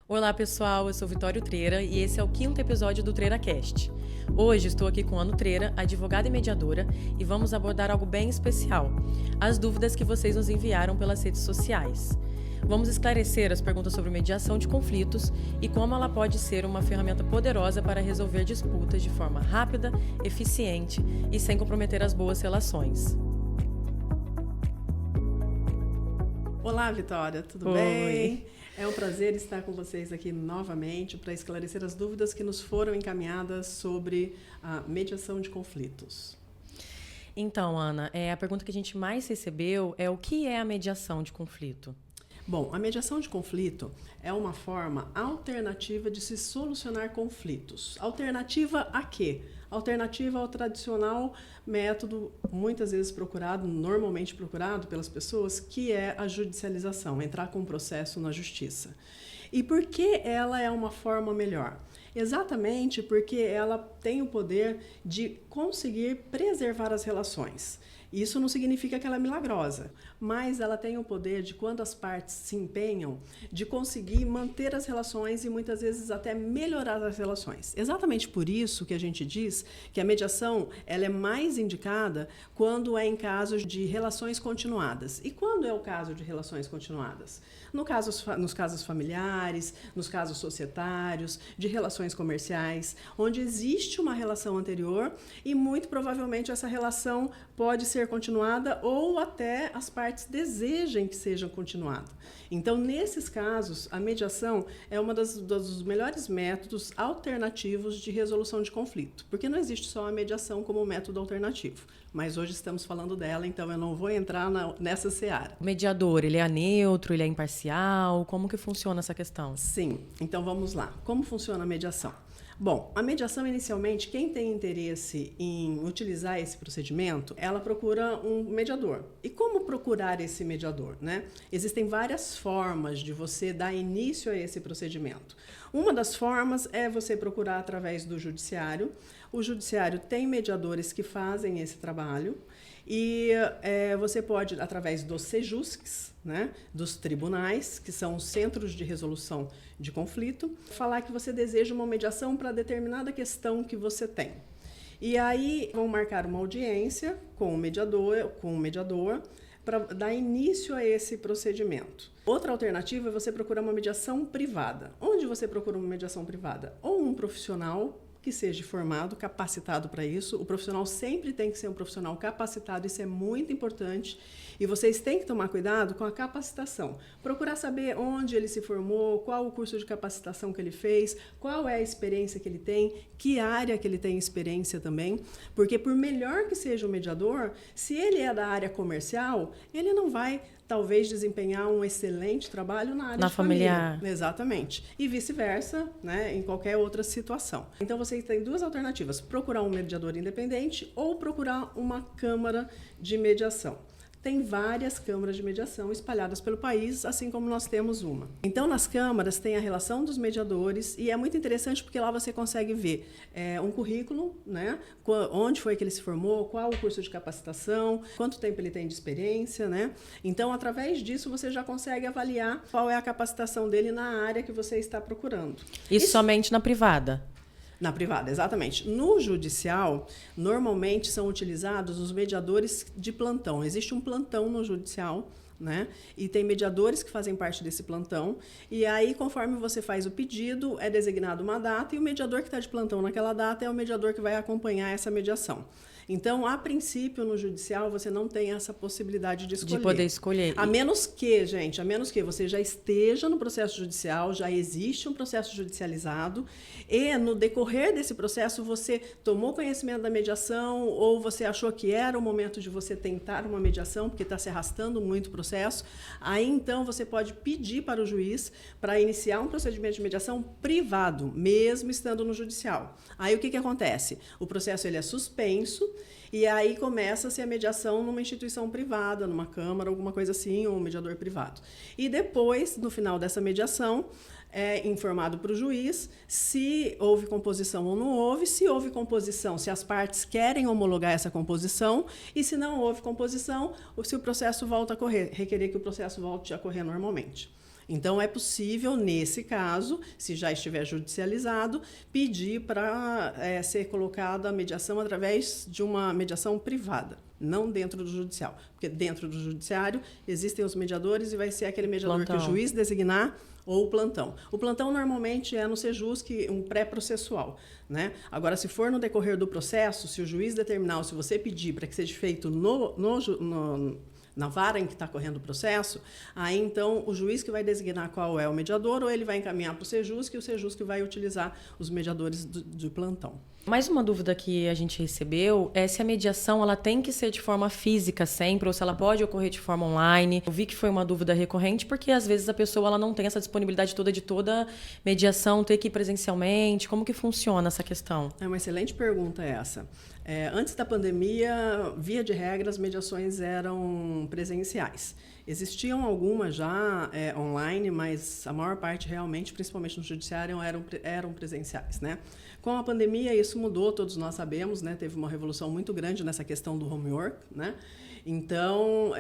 Olá pessoal, eu sou Vitório Treira e esse é o 5º episódio do TreiraCast. Hoje estou aqui com a Anu Treira, advogada e mediadora, e vamos abordar algo bem especial, as dúvidas que vocês nos enviaram pelas redes sociais. Vamos esclarecer as perguntas sobre mediação de conflitos e como ela pode ser uma ferramenta poderosa para resolver disputas de forma rápida, eficiente e sem comprometer as boas relações. Olá, Vitória, tudo bem? É um prazer estar com vocês aqui novamente para esclarecer as dúvidas que nos foram encaminhadas sobre a mediação de conflitos. Então, Ana, a pergunta que a gente mais recebeu é o que é a mediação de conflito? Bom, a mediação de conflito é uma forma alternativa de se solucionar conflitos. Alternativa a quê? Alternativa ao tradicional método, muitas vezes procurado, normalmente procurado pelas pessoas, que é a judicialização, entrar com um processo na justiça. E por que ela é uma forma melhor? Exatamente porque ela tem o poder de conseguir preservar as relações. Isso não significa que ela é milagrosa, mas ela tem o poder de, quando as partes se empenham, de conseguir manter as relações e muitas vezes até melhorar as relações. Exatamente por isso que a gente diz que a mediação ela é mais indicada quando é em casos de relações continuadas. E quando é o caso de relações continuadas? Nos casos familiares, nos casos societários, de relações comerciais, onde existe uma relação anterior e muito provavelmente essa relação pode ser continuada ou até as partes desejem que seja continuada. Então, nesses casos, a mediação é um dos melhores métodos alternativos de resolução de conflito, porque não existe só a mediação como método alternativo, mas hoje estamos falando dela, então eu não vou entrar nessa seara. O mediador, ele é neutro, ele é imparcial? Como que funciona essa questão? Sim, então vamos lá. Como funciona a mediação? Bom, a mediação, inicialmente, quem tem interesse em utilizar esse procedimento, ela procura um mediador. E como procurar esse mediador, né? Existem várias formas de você dar início a esse procedimento. Uma das formas é você procurar através do judiciário. O judiciário tem mediadores que fazem esse trabalho. E você pode, através dos CEJUSCs, né, dos tribunais, que são os centros de resolução de conflito, falar que você deseja uma mediação para determinada questão que você tem. E aí vão marcar uma audiência com o mediador para dar início a esse procedimento. Outra alternativa é você procurar uma mediação privada. Onde você procura uma mediação privada? Ou um profissional que seja formado, capacitado para isso. O profissional sempre tem que ser um profissional capacitado, isso é muito importante. E vocês têm que tomar cuidado com a capacitação. Procurar saber onde ele se formou, qual o curso de capacitação que ele fez, qual é a experiência que ele tem, que área que ele tem experiência também. Porque por melhor que seja o mediador, se ele é da área comercial, ele não vai talvez desempenhar um excelente trabalho na área de familiar. Família. Exatamente. E vice-versa, né, em qualquer outra situação. Então, você tem duas alternativas: procurar um mediador independente ou procurar uma câmara de mediação. Tem várias câmaras de mediação espalhadas pelo país, assim como nós temos uma. Então, nas câmaras tem a relação dos mediadores e é muito interessante porque lá você consegue ver um currículo, né? Onde foi que ele se formou, qual o curso de capacitação, quanto tempo ele tem de experiência, né? Então, através disso, você já consegue avaliar qual é a capacitação dele na área que você está procurando. Isso somente na privada? Na privada, exatamente. No judicial, normalmente são utilizados os mediadores de plantão. Existe um plantão no judicial, né? E tem mediadores que fazem parte desse plantão. E aí, conforme você faz o pedido, é designado uma data e o mediador que está de plantão naquela data é o mediador que vai acompanhar essa mediação. Então, a princípio, no judicial, você não tem essa possibilidade de escolher. De poder escolher. A menos que você já esteja no processo judicial, já existe um processo judicializado, e no decorrer desse processo você tomou conhecimento da mediação, ou você achou que era o momento de você tentar uma mediação, porque está se arrastando muito o processo, aí então você pode pedir para o juiz para iniciar um procedimento de mediação privado, mesmo estando no judicial. Aí o que acontece? O processo ele é suspenso, e aí começa-se a mediação numa instituição privada, numa câmara, alguma coisa assim, ou um mediador privado. E depois, no final dessa mediação, é informado para o juiz se houve composição ou não houve. Se houve composição, se as partes querem homologar essa composição, e se não houve composição, se o processo volta a correr, requerer que o processo volte a correr normalmente. Então, é possível, nesse caso, se já estiver judicializado, pedir para ser colocada a mediação através de uma mediação privada, não dentro do judicial. Porque dentro do judiciário existem os mediadores e vai ser aquele mediador que o juiz designar ou o plantão. O plantão normalmente é no Sejusc, um pré-processual, né? Agora, se for no decorrer do processo, se o juiz determinar ou se você pedir para que seja feito na vara em que está correndo o processo, aí então o juiz que vai designar qual é o mediador, ou ele vai encaminhar para o Sejusc e o Sejusc vai utilizar os mediadores de plantão. Mais uma dúvida que a gente recebeu é se a mediação ela tem que ser de forma física sempre ou se ela pode ocorrer de forma online. Eu vi que foi uma dúvida recorrente porque às vezes a pessoa ela não tem essa disponibilidade toda de toda mediação, ter que ir presencialmente. Como que funciona essa questão? É uma excelente pergunta essa. Antes da pandemia, via de regra, as mediações eram presenciais. Existiam algumas já online, mas a maior parte realmente, principalmente no judiciário, eram presenciais, né? Com a pandemia, isso mudou, todos nós sabemos, né? Teve uma revolução muito grande nessa questão do home work, né? Então,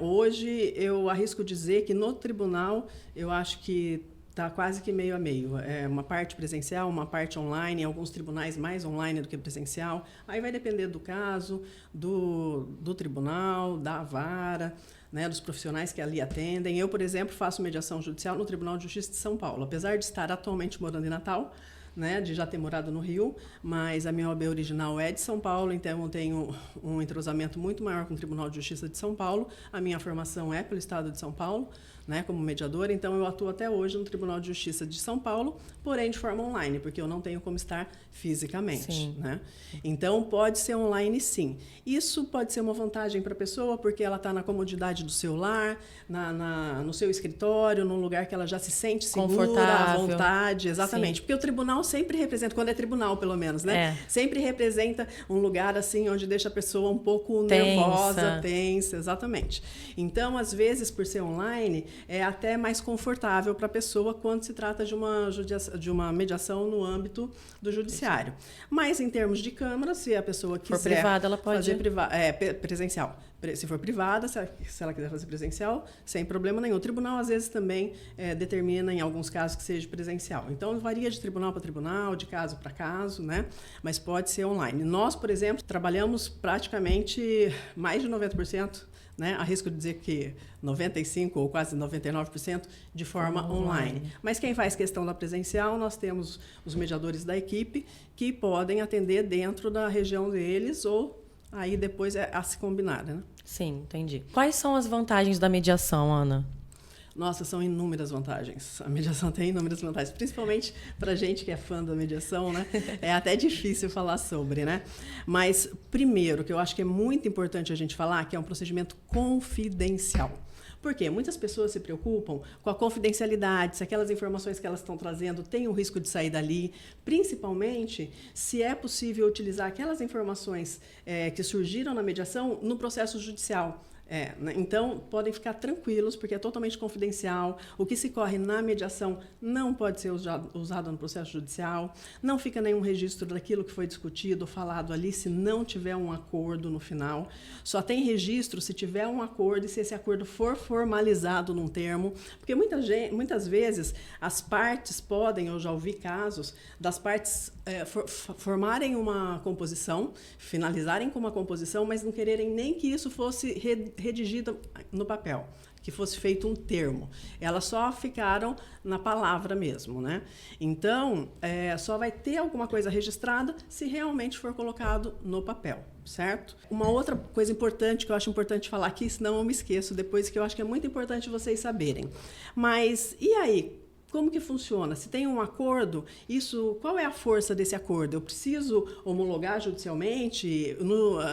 hoje, eu arrisco dizer que no tribunal, eu acho que está quase que meio a meio. É uma parte presencial, uma parte online, em alguns tribunais mais online do que presencial. Aí vai depender do caso, do tribunal, da vara, né, dos profissionais que ali atendem. Eu, por exemplo, faço mediação judicial no Tribunal de Justiça de São Paulo. Apesar de estar atualmente morando em Natal, né, de já ter morado no Rio, mas a minha OAB original é de São Paulo, então eu tenho um entrosamento muito maior com o Tribunal de Justiça de São Paulo. A minha formação é pelo Estado de São Paulo, né, como mediadora, então eu atuo até hoje no Tribunal de Justiça de São Paulo, porém de forma online, porque eu não tenho como estar fisicamente. Né? Então, pode ser online, sim. Isso pode ser uma vantagem para a pessoa, porque ela está na comodidade do seu lar, no seu escritório, num lugar que ela já se sente segura, à vontade. Exatamente. Sim. Porque o tribunal sempre representa, quando é tribunal, pelo menos, né? Sempre representa um lugar assim onde deixa a pessoa um pouco nervosa, tensa. Exatamente. Então, às vezes, por ser online, é até mais confortável para a pessoa quando se trata de uma mediação no âmbito do judiciário. Mas, em termos de Câmara, se a pessoa quiser for privada, ela pode fazer presencial. Se for privada, se ela quiser fazer presencial, sem problema nenhum. O tribunal, às vezes, também determina, em alguns casos, que seja presencial. Então, varia de tribunal para tribunal, de caso para caso, né? Mas pode ser online. Nós, por exemplo, trabalhamos praticamente mais de 90%, né? Arrisco dizer que 95% ou quase 99% de forma online. Mas quem faz questão da presencial, nós temos os mediadores da equipe que podem atender dentro da região deles ou aí depois a se combinar, né? Sim, entendi. Quais são as vantagens da mediação, Ana? Nossa, são inúmeras vantagens. A mediação tem inúmeras vantagens, principalmente para a gente que é fã da mediação, né? É até difícil falar sobre, né? Mas, primeiro, que eu acho que é muito importante a gente falar, que é um procedimento confidencial. Por quê? Muitas pessoas se preocupam com a confidencialidade, se aquelas informações que elas estão trazendo têm o risco de sair dali, principalmente se é possível utilizar aquelas informações que surgiram na mediação no processo judicial. Então, podem ficar tranquilos, porque é totalmente confidencial. O que se corre na mediação não pode ser usado no processo judicial. Não fica nenhum registro daquilo que foi discutido ou falado ali se não tiver um acordo no final. Só tem registro se tiver um acordo e se esse acordo for formalizado num termo. Porque muitas vezes as partes podem, eu já ouvi casos, das partes formarem uma composição, finalizarem com uma composição, mas não quererem nem que isso fosse redigida no papel, que fosse feito um termo. Elas só ficaram na palavra mesmo, né? Então, só vai ter alguma coisa registrada se realmente for colocado no papel, certo? Uma outra coisa importante que eu acho importante falar aqui, senão eu me esqueço depois, que eu acho que é muito importante vocês saberem. Mas, e aí? Como que funciona? Se tem um acordo, qual é a força desse acordo? Eu preciso homologar judicialmente?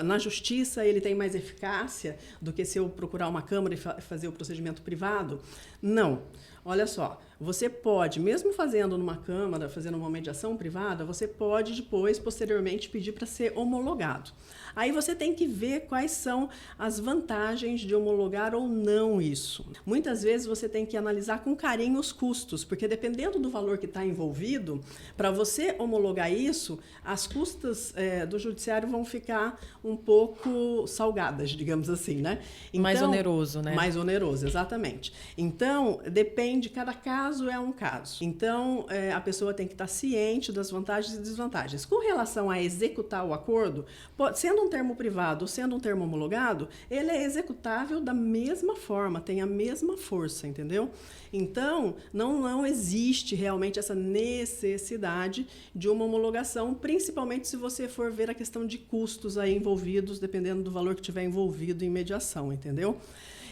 Na justiça ele tem mais eficácia do que se eu procurar uma Câmara e fazer o procedimento privado? Não. Olha só, você pode, mesmo fazendo numa Câmara, fazendo uma mediação privada, você pode depois, posteriormente, pedir para ser homologado. Aí você tem que ver quais são as vantagens de homologar ou não isso. Muitas vezes você tem que analisar com carinho os custos, porque dependendo do valor que está envolvido, para você homologar isso, as custas do judiciário vão ficar um pouco salgadas, digamos assim, né? Então, mais oneroso, né? Mais oneroso, exatamente. Então, depende depende, cada caso é um caso. Então, a pessoa tem que estar ciente das vantagens e desvantagens. Com relação a executar o acordo, sendo um termo privado ou sendo um termo homologado, ele é executável da mesma forma, tem a mesma força, entendeu? Então, não existe realmente essa necessidade de uma homologação, principalmente se você for ver a questão de custos aí envolvidos, dependendo do valor que tiver envolvido em mediação, entendeu?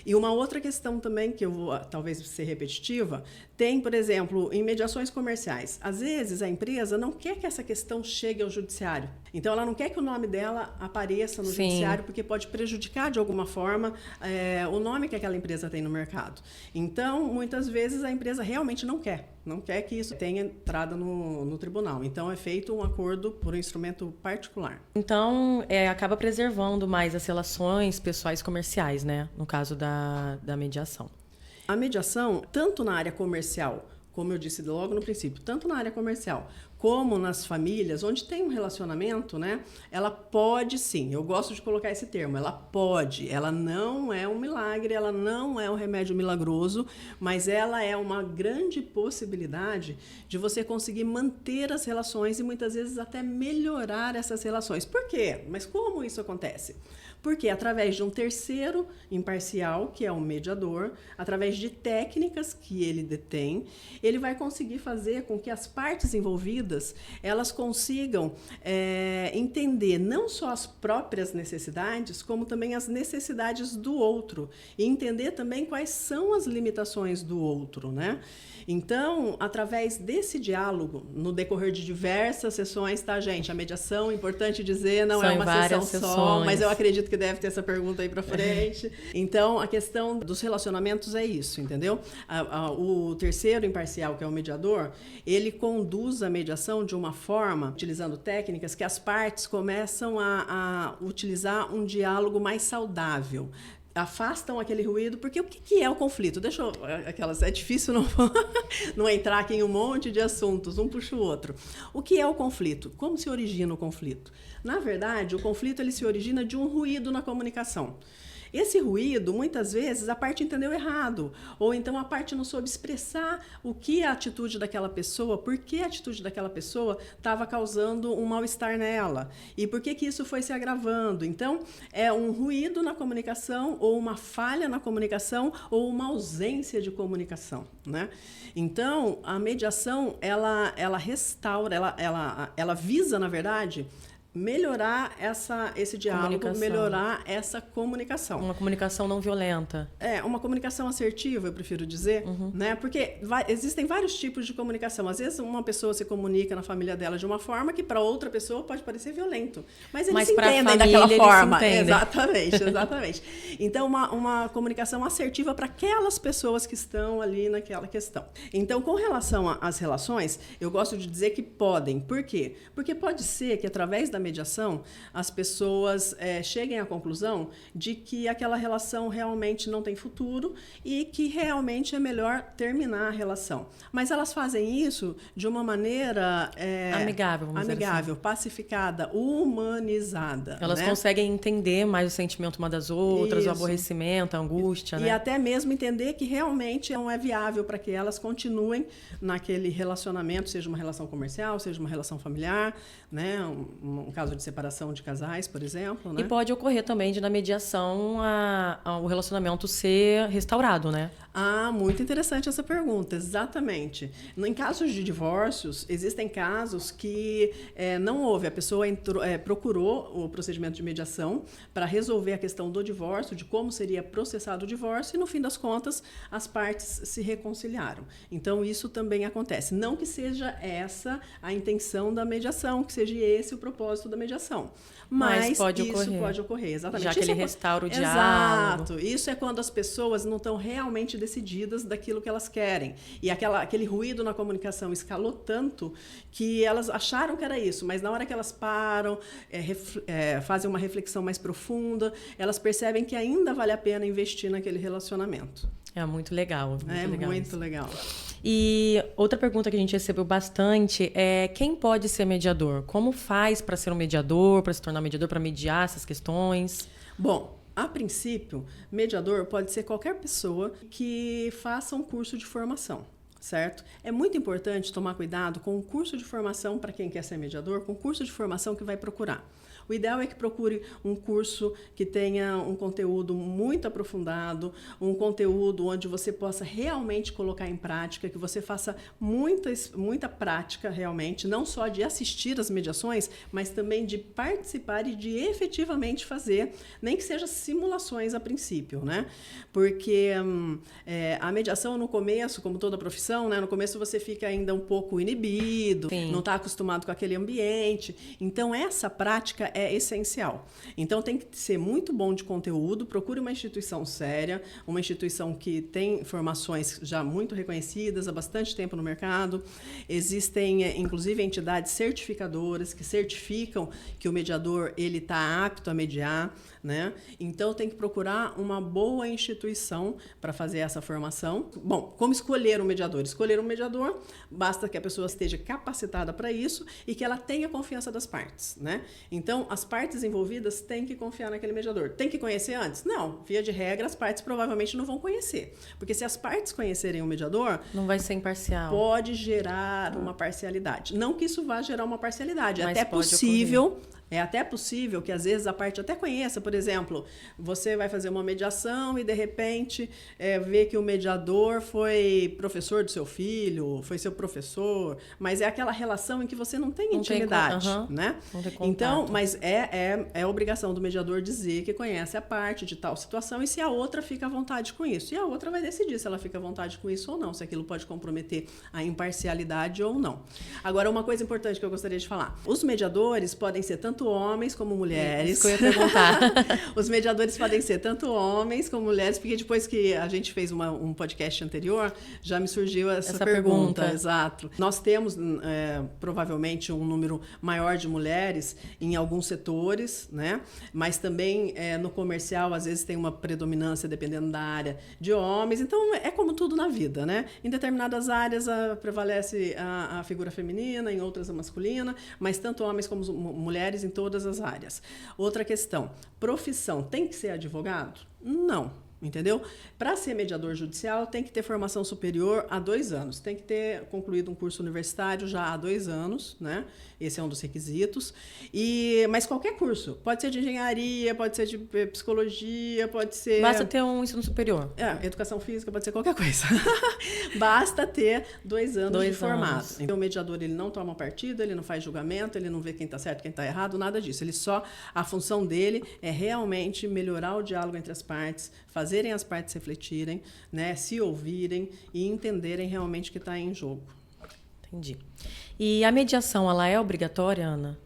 E uma outra questão também, que eu vou talvez ser repetitiva, tem, por exemplo, em mediações comerciais. Às vezes a empresa não quer que essa questão chegue ao judiciário. Então ela não quer que o nome dela apareça no judiciário, porque pode prejudicar de alguma forma o nome que aquela empresa tem no mercado. Então, muitas vezes a empresa realmente não quer que isso tenha entrada no tribunal. Então é feito um acordo por um instrumento particular. Então acaba preservando mais as relações pessoais comerciais, né? No caso da mediação. A mediação, tanto na área comercial, como eu disse logo no princípio, tanto na área comercial como nas famílias, onde tem um relacionamento, né? Ela pode sim, eu gosto de colocar esse termo, ela pode, ela não é um milagre, ela não é um remédio milagroso, mas ela é uma grande possibilidade de você conseguir manter as relações e muitas vezes até melhorar essas relações. Por quê? Mas como isso acontece? Porque através de um terceiro imparcial, que é um mediador, através de técnicas que ele detém, ele vai conseguir fazer com que as partes envolvidas elas consigam entender não só as próprias necessidades, como também as necessidades do outro. E entender também quais são as limitações do outro, né? Então, através desse diálogo, no decorrer de diversas sessões, tá, gente? A mediação, importante dizer, não é uma sessão só, mas eu acredito que deve ter essa pergunta aí pra frente. Então, a questão dos relacionamentos é isso, entendeu? O terceiro imparcial, que é o mediador, ele conduz a mediação de uma forma, utilizando técnicas, que as partes começam a utilizar um diálogo mais saudável. Afastam aquele ruído, porque o que é o conflito? É difícil não entrar aqui em um monte de assuntos, um puxa o outro. O que é o conflito? Como se origina o conflito? Na verdade, o conflito ele se origina de um ruído na comunicação. Esse ruído, muitas vezes, a parte entendeu errado, ou então a parte não soube expressar o que a atitude daquela pessoa, por que a atitude daquela pessoa estava causando um mal-estar nela, e por que isso foi se agravando. Então, é um ruído na comunicação, ou uma falha na comunicação, ou uma ausência de comunicação, né? Então, a mediação, ela restaura, ela visa, na verdade, melhorar esse diálogo, melhorar essa comunicação. Uma comunicação não violenta. Uma comunicação assertiva, eu prefiro dizer, né? Porque existem vários tipos de comunicação. Às vezes uma pessoa se comunica na família dela de uma forma que para outra pessoa pode parecer violento. Mas eles se entendem daquela forma. Exatamente. Então, uma comunicação assertiva para aquelas pessoas que estão ali naquela questão. Então, com relação às relações, eu gosto de dizer que podem. Por quê? Porque pode ser que através da mediação, as pessoas cheguem à conclusão de que aquela relação realmente não tem futuro e que realmente é melhor terminar a relação. Mas elas fazem isso de uma maneira amigável, pacificada, humanizada. Elas conseguem entender mais o sentimento uma das outras, o aborrecimento, a angústia, né? E até mesmo entender que realmente não é viável para que elas continuem naquele relacionamento, seja uma relação comercial, seja uma relação familiar, né? Um caso de separação de casais, por exemplo, né? E pode ocorrer também de, na mediação, o relacionamento ser restaurado, né? Muito interessante essa pergunta, exatamente. Em casos de divórcios, existem casos que não houve, a pessoa procurou o procedimento de mediação para resolver a questão do divórcio, de como seria processado o divórcio, e no fim das contas, as partes se reconciliaram. Então, isso também acontece. Não que seja essa a intenção da mediação, que seja esse o propósito da mediação. Mas pode ocorrer, exatamente. Já que ele restaura o diálogo. Exato. Isso é quando as pessoas não estão realmente decididas daquilo que elas querem. E aquele ruído na comunicação escalou tanto que elas acharam que era isso, mas na hora que elas param, fazem uma reflexão mais profunda, elas percebem que ainda vale a pena investir naquele relacionamento. É muito legal. Muito legal. E outra pergunta que a gente recebeu bastante é: quem pode ser mediador? Como faz para ser um mediador, para se tornar mediador, para mediar essas questões? Bom, A princípio, mediador pode ser qualquer pessoa que faça um curso de formação, certo? É muito importante tomar cuidado com o curso de formação para quem quer ser mediador, com o curso de formação que vai procurar. O ideal é que procure um curso que tenha um conteúdo muito aprofundado, um conteúdo onde você possa realmente colocar em prática, que você faça muita prática realmente, não só de assistir às mediações, mas também de participar e de efetivamente fazer, nem que seja simulações a princípio, né? Porque a mediação no começo, como toda profissão, né? No começo você fica ainda um pouco inibido, Sim. não está acostumado com aquele ambiente. Então, essa prática é essencial. Então, tem que ser muito bom de conteúdo, procure uma instituição séria, uma instituição que tem formações já muito reconhecidas há bastante tempo no mercado. Existem, inclusive, entidades certificadoras que certificam que o mediador ele está apto a mediar, né? Então, tem que procurar uma boa instituição para fazer essa formação. Bom, como escolher um mediador? Escolher um mediador, basta que a pessoa esteja capacitada para isso e que ela tenha confiança das partes, né? Então, as partes envolvidas têm que confiar naquele mediador. Tem que conhecer antes? Não. Via de regra, as partes provavelmente não vão conhecer. Porque se as partes conhecerem o mediador... Não vai ser imparcial. Pode gerar uma parcialidade. Não que isso vá gerar uma parcialidade. Mas é até possível... Ocorrer. É até possível que, às vezes, a parte até conheça. Por exemplo, você vai fazer uma mediação e, de repente, vê que o mediador foi professor do seu filho, foi seu professor, mas é aquela relação em que você não tem intimidade, né? Não tem contato. Então, mas é obrigação do mediador dizer que conhece a parte de tal situação e se a outra fica à vontade com isso. E a outra vai decidir se ela fica à vontade com isso ou não, se aquilo pode comprometer a imparcialidade ou não. Agora, uma coisa importante que eu gostaria de falar. Os mediadores podem ser tanto homens como mulheres. Isso que eu ia perguntar. Os mediadores podem ser tanto homens como mulheres, porque depois que a gente fez um podcast anterior, já me surgiu essa pergunta. Exato. Nós temos, provavelmente, um número maior de mulheres em alguns setores, né? Mas também no comercial, às vezes, tem uma predominância, dependendo da área, de homens. Então, é como tudo na vida, né? Em determinadas áreas prevalece a figura feminina, em outras a masculina, mas tanto homens como mulheres em todas as áreas. Outra questão, profissão, tem que ser advogado? Não. Entendeu? Para ser mediador judicial, tem que ter formação superior há 2 anos. Tem que ter concluído um curso universitário já há 2 anos, né? Esse é um dos requisitos. Mas qualquer curso. Pode ser de engenharia, pode ser de psicologia, pode ser... Basta ter um ensino superior. Educação física, pode ser qualquer coisa. Basta ter 2 anos de formado. Então, o mediador, ele não toma partido, ele não faz julgamento, ele não vê quem está certo, quem está errado, nada disso. A função dele é realmente melhorar o diálogo entre as partes, fazerem as partes refletirem, né, se ouvirem e entenderem realmente o que está em jogo. Entendi. E a mediação, ela é obrigatória, Ana?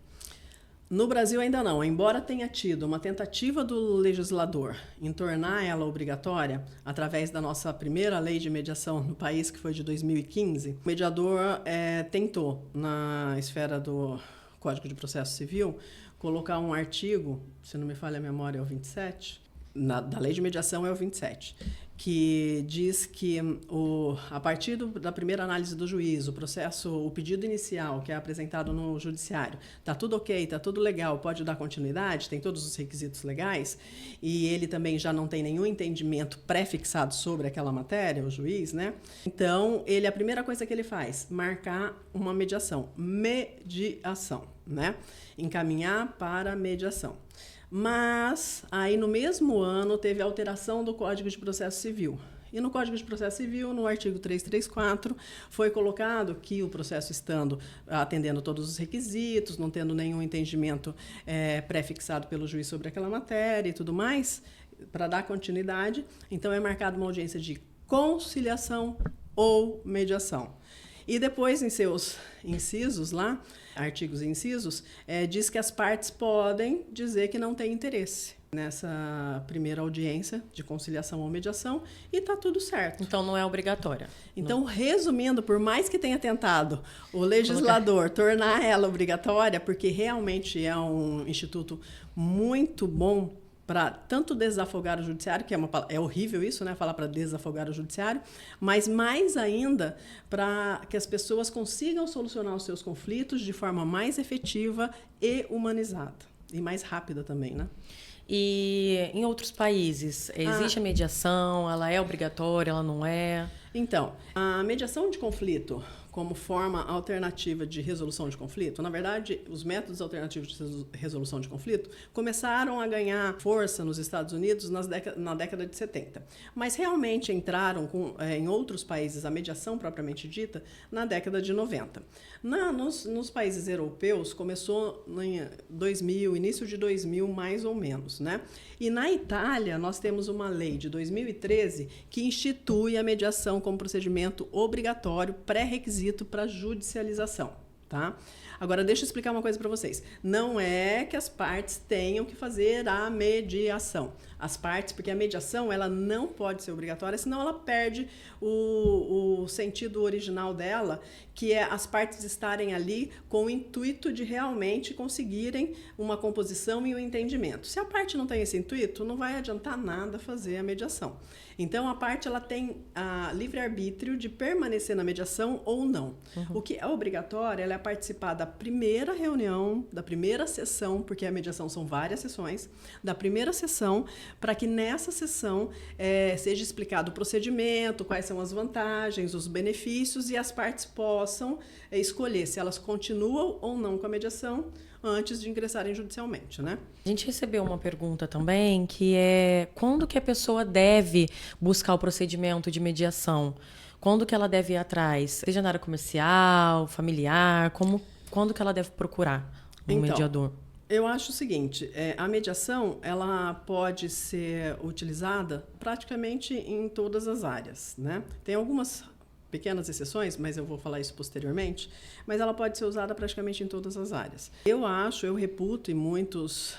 No Brasil ainda não, embora tenha tido uma tentativa do legislador em tornar ela obrigatória, através da nossa primeira lei de mediação no país, que foi de 2015, o mediador tentou, na esfera do Código de Processo Civil, colocar um artigo, se não me falha a memória, é o 27, da lei de mediação é o 27, que diz que a partir da primeira análise do juiz, o pedido inicial que é apresentado no judiciário, está tudo ok, está tudo legal, pode dar continuidade, tem todos os requisitos legais, e ele também já não tem nenhum entendimento pré-fixado sobre aquela matéria, o juiz, né? Então, a primeira coisa que ele faz, marcar uma mediação, né? Encaminhar para a mediação. Mas, aí no mesmo ano, teve alteração do Código de Processo Civil. E no Código de Processo Civil, no artigo 334, foi colocado que o processo atendendo todos os requisitos, não tendo nenhum entendimento pré-fixado pelo juiz sobre aquela matéria e tudo mais, para dar continuidade, então é marcada uma audiência de conciliação ou mediação. E depois, em seus incisos lá, artigos e incisos, diz que as partes podem dizer que não têm interesse nessa primeira audiência de conciliação ou mediação e está tudo certo. Então, não é obrigatória. Então, resumindo, por mais que tenha tentado o legislador tornar ela obrigatória, porque realmente é um instituto muito bom para tanto desafogar o judiciário, que é horrível isso, né? Falar para desafogar o judiciário, mas mais ainda para que as pessoas consigam solucionar os seus conflitos de forma mais efetiva e humanizada. E mais rápida também, né? E em outros países, existe a mediação? Ela é obrigatória? Ela não é? Então, a mediação de conflito como forma alternativa de resolução de conflito, na verdade, os métodos alternativos de resolução de conflito começaram a ganhar força nos Estados Unidos na década de 70. Mas realmente entraram em outros países a mediação propriamente dita na década de 90. Nos países europeus começou em 2000, início de 2000 mais ou menos, né? E na Itália nós temos uma lei de 2013 que institui a mediação como procedimento obrigatório, pré-requisito para judicialização, tá? Agora, deixa eu explicar uma coisa para vocês. Não é que as partes tenham que fazer a mediação. As partes, porque a mediação ela não pode ser obrigatória, senão ela perde o sentido original dela, que é as partes estarem ali com o intuito de realmente conseguirem uma composição e um entendimento. Se a parte não tem esse intuito, não vai adiantar nada fazer a mediação. Então, a parte ela tem a livre-arbítrio de permanecer na mediação ou não. O que é obrigatório ela é participar da primeira reunião, da primeira sessão, porque a mediação são várias sessões, da primeira sessão, para que nessa sessão seja explicado o procedimento, quais são as vantagens, os benefícios, e as partes possam escolher se elas continuam ou não com a mediação antes de ingressarem judicialmente, né? A gente recebeu uma pergunta também, que é quando que a pessoa deve buscar o procedimento de mediação? Quando que ela deve ir atrás? Seja na área comercial, familiar, quando que ela deve procurar um mediador? Eu acho o seguinte, a mediação ela pode ser utilizada praticamente em todas as áreas, né? Tem algumas pequenas exceções, mas eu vou falar isso posteriormente, mas ela pode ser usada praticamente em todas as áreas. Eu reputo, e muitos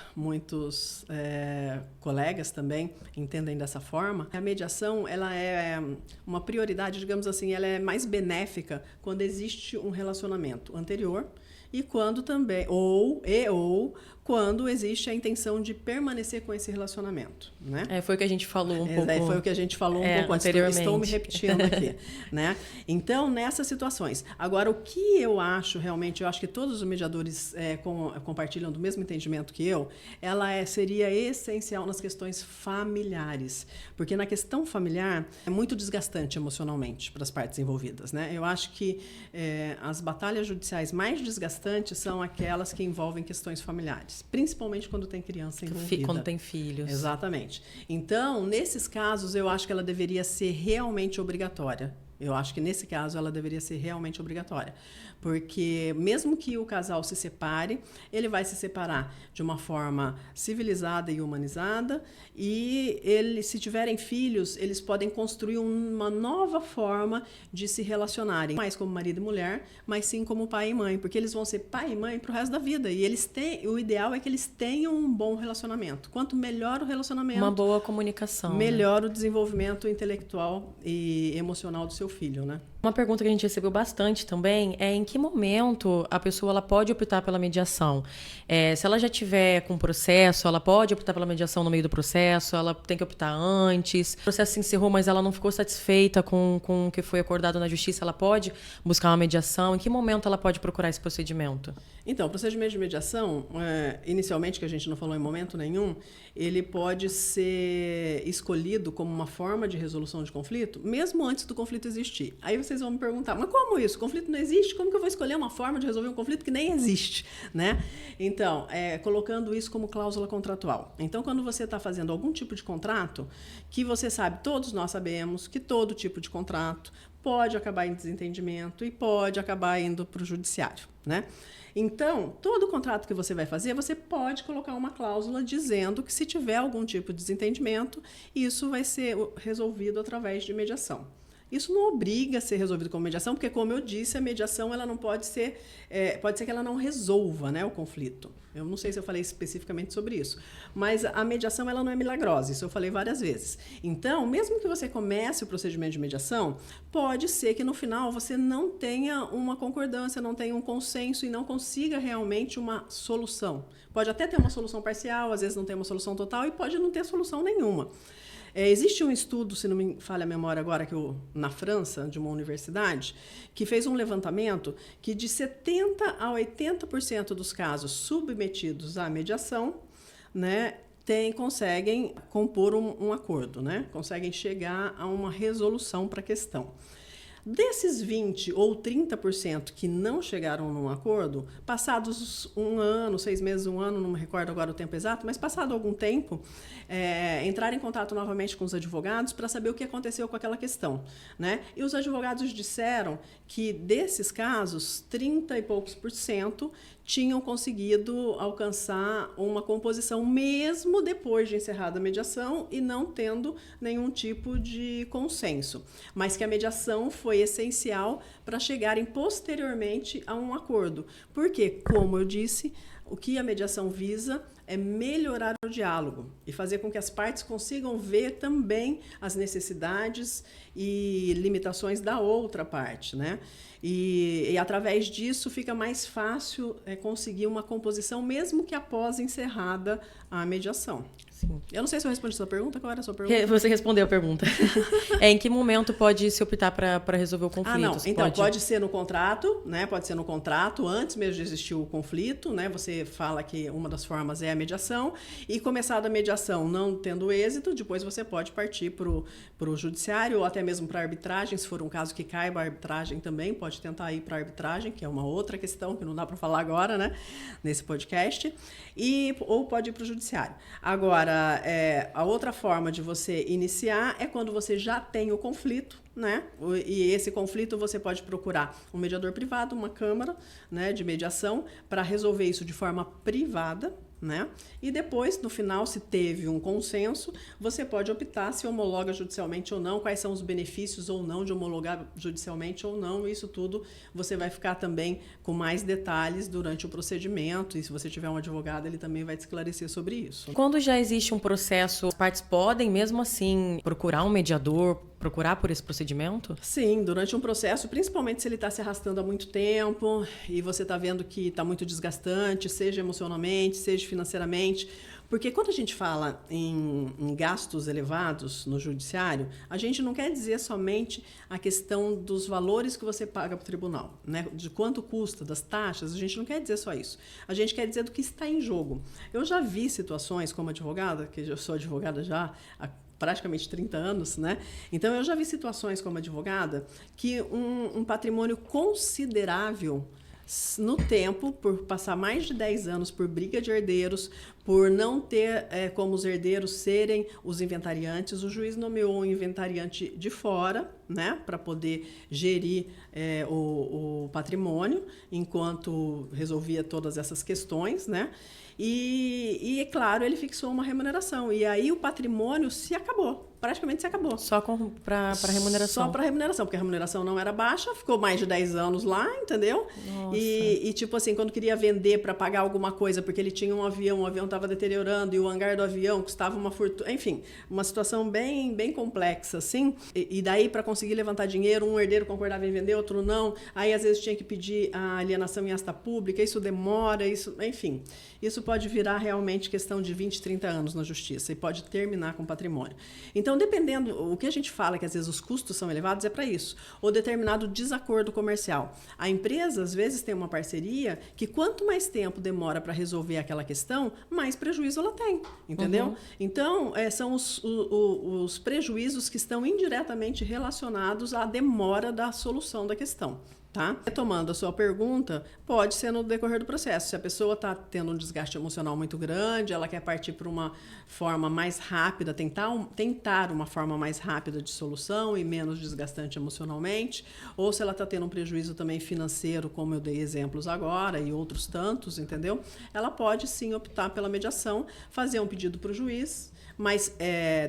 colegas também entendem dessa forma, a mediação ela é uma prioridade, digamos assim, ela é mais benéfica quando existe um relacionamento anterior e quando também, ou quando existe a intenção de permanecer com esse relacionamento, né? Foi o que a gente falou um pouco. Foi o que a gente falou um pouco antes. Estou me repetindo aqui, né? Então, nessas situações. Agora, o que eu acho realmente, eu acho que todos os mediadores compartilham do mesmo entendimento que eu, ela seria essencial nas questões familiares, porque na questão familiar é muito desgastante emocionalmente para as partes envolvidas, né? Eu acho que as batalhas judiciais mais desgastantes são aquelas que envolvem questões familiares, principalmente quando tem criança envolvida. Quando tem filhos. Exatamente. Então, nesses casos, eu acho que ela deveria ser realmente obrigatória. Eu acho que nesse caso ela deveria ser realmente obrigatória. Porque mesmo que o casal se separe, ele vai se separar de uma forma civilizada e humanizada, e se tiverem filhos, eles podem construir uma nova forma de se relacionarem, mais como marido e mulher, mas sim como pai e mãe, porque eles vão ser pai e mãe para o resto da vida, e o ideal é que eles tenham um bom relacionamento. Quanto melhor o relacionamento, uma boa comunicação, melhor, né? O desenvolvimento intelectual e emocional do seu filho, né? Uma pergunta que a gente recebeu bastante também é em que momento a pessoa ela pode optar pela mediação. Se ela já tiver com processo, ela pode optar pela mediação no meio do processo, ela tem que optar antes. O processo se encerrou, mas ela não ficou satisfeita com o que foi acordado na justiça, ela pode buscar uma mediação? Em que momento ela pode procurar esse procedimento? Então, o procedimento de mediação, inicialmente, que a gente não falou em momento nenhum, ele pode ser escolhido como uma forma de resolução de conflito, mesmo antes do conflito existir. Aí vocês vão me perguntar, mas como isso? O conflito não existe? Como que eu vou escolher uma forma de resolver um conflito que nem existe, né? Então, colocando isso como cláusula contratual. Então, quando você está fazendo algum tipo de contrato, que você sabe, todos nós sabemos que todo tipo de contrato pode acabar em desentendimento e pode acabar indo para o judiciário, né? Então, todo contrato que você vai fazer, você pode colocar uma cláusula dizendo que se tiver algum tipo de desentendimento, isso vai ser resolvido através de mediação. Isso não obriga a ser resolvido com mediação, porque, como eu disse, a mediação ela não pode ser... pode ser que ela não resolva, né, o conflito. Eu não sei se eu falei especificamente sobre isso. Mas a mediação ela não é milagrosa, isso eu falei várias vezes. Então, mesmo que você comece o procedimento de mediação, pode ser que no final você não tenha uma concordância, não tenha um consenso e não consiga realmente uma solução. Pode até ter uma solução parcial, às vezes não tem uma solução total e pode não ter solução nenhuma. Existe um estudo, se não me falha a memória agora, na França, de uma universidade, que fez um levantamento que de 70% a 80% dos casos submetidos à mediação, né, conseguem compor um acordo, né? Conseguem chegar a uma resolução para a questão. Desses 20% ou 30% que não chegaram num acordo, passados 1 ano, 6 meses, 1 ano, não me recordo agora o tempo exato, mas passado algum tempo, entrar em contato novamente com os advogados para saber o que aconteceu com aquela questão, né? E os advogados disseram que desses casos, 30 e poucos % tinham conseguido alcançar uma composição mesmo depois de encerrada a mediação e não tendo nenhum tipo de consenso, mas que a mediação foi essencial para chegarem posteriormente a um acordo. Porque, como eu disse, o que a mediação visa é melhorar o diálogo e fazer com que as partes consigam ver também as necessidades e limitações da outra parte, né? E através disso fica mais fácil conseguir uma composição, mesmo que após encerrada a mediação. Sim. Eu não sei se eu respondi a sua pergunta. Qual era a sua pergunta? Você respondeu a pergunta. Em que momento pode se optar para resolver o conflito? Não. Então, pode ser no contrato, né? Pode ser no contrato, antes mesmo de existir o conflito, né? Você fala que uma das formas é a mediação, e começada a mediação não tendo êxito, depois você pode partir para o judiciário ou até mesmo para a arbitragem, se for um caso que caiba a arbitragem também, pode tentar ir para a arbitragem, que é uma outra questão que não dá para falar agora, né? Nesse podcast, ou pode ir para o judiciário. Agora, a outra forma de você iniciar é quando você já tem o conflito, né? E esse conflito você pode procurar um mediador privado, uma câmara, né, de mediação, para resolver isso de forma privada, né? E depois, no final, se teve um consenso, você pode optar se homologa judicialmente ou não, quais são os benefícios ou não de homologar judicialmente ou não. Isso tudo você vai ficar também com mais detalhes durante o procedimento, e se você tiver um advogado, ele também vai te esclarecer sobre isso. Quando já existe um processo, as partes podem, mesmo assim, procurar um mediador, procurar por esse procedimento? Sim, durante um processo, principalmente se ele está se arrastando há muito tempo e você está vendo que está muito desgastante, seja emocionalmente, seja financeiramente. Porque quando a gente fala em gastos elevados no judiciário, a gente não quer dizer somente a questão dos valores que você paga para o tribunal, né? De quanto custa, das taxas, a gente não quer dizer só isso. A gente quer dizer do que está em jogo. Eu já vi situações como advogada, que eu sou advogada já há praticamente 30 anos, né? Então, eu já vi situações como advogada que um patrimônio considerável no tempo, por passar mais de 10 anos por briga de herdeiros, por não ter como os herdeiros serem os inventariantes, o juiz nomeou um inventariante de fora, né, para poder gerir o patrimônio, enquanto resolvia todas essas questões, né? E, é claro, ele fixou uma remuneração. E aí o patrimônio se acabou. Praticamente se acabou. Só para remuneração? Só para remuneração, porque a remuneração não era baixa, ficou mais de 10 anos lá, entendeu? Nossa. E tipo assim, quando queria vender para pagar alguma coisa, porque ele tinha um avião, o avião estava deteriorando e o hangar do avião custava uma fortuna. Enfim, uma situação bem, bem complexa, assim. E daí, para conseguir levantar dinheiro, um herdeiro concordava em vender, outro não. Aí, às vezes, tinha que pedir a alienação em asta pública, isso demora, enfim. Isso pode virar realmente questão de 20, 30 anos na justiça e pode terminar com patrimônio. Então, dependendo, o que a gente fala que às vezes os custos são elevados é para isso, ou determinado desacordo comercial. A empresa, às vezes, tem uma parceria que quanto mais tempo demora para resolver aquela questão, mais prejuízo ela tem, entendeu? Uhum. Então, são os prejuízos que estão indiretamente relacionados à demora da solução da questão. Tá? Retomando a sua pergunta, pode ser no decorrer do processo. Se a pessoa está tendo um desgaste emocional muito grande, ela quer partir para uma forma mais rápida, tentar uma forma mais rápida de solução e menos desgastante emocionalmente, ou se ela está tendo um prejuízo também financeiro, como eu dei exemplos agora, e outros tantos, entendeu? Ela pode sim optar pela mediação, fazer um pedido para o juiz, mas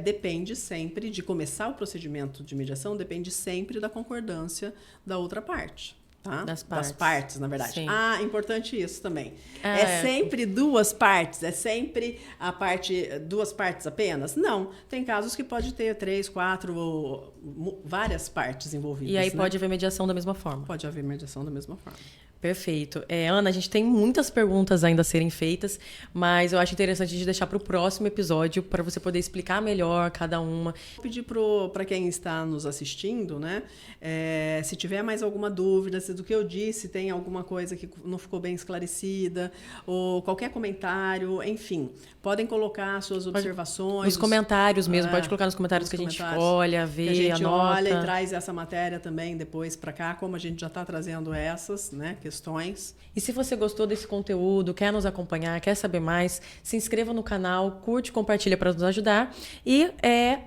depende sempre de começar o procedimento de mediação, depende sempre da concordância da outra parte. Tá? Das partes, na verdade. Sim. Importante isso também. É sempre duas partes? É sempre duas partes apenas? Não. Tem casos que pode ter 3, 4 ou várias partes envolvidas. E aí, né? Pode haver mediação da mesma forma? Pode haver mediação da mesma forma. Perfeito. Ana, a gente tem muitas perguntas ainda a serem feitas, mas eu acho interessante de deixar para o próximo episódio para você poder explicar melhor cada uma. Vou pedir para quem está nos assistindo, né? Se tiver mais alguma dúvida, se do que eu disse tem alguma coisa que não ficou bem esclarecida, ou qualquer comentário, enfim, podem colocar suas observações. Nos comentários mesmo, pode colocar nos comentários que a gente olha, vê, que a gente anota. olha e traz essa matéria também depois para cá, como a gente já está trazendo essas, né, questões. E se você gostou desse conteúdo, quer nos acompanhar, quer saber mais, se inscreva no canal, curte, compartilha para nos ajudar. E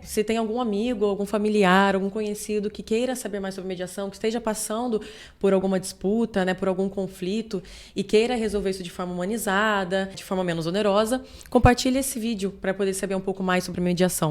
se tem algum amigo, algum familiar, algum conhecido que queira saber mais sobre mediação, que esteja passando por alguma disputa, né, por algum conflito e queira resolver isso de forma humanizada, de forma menos onerosa, compartilhe esse vídeo para poder saber um pouco mais sobre mediação.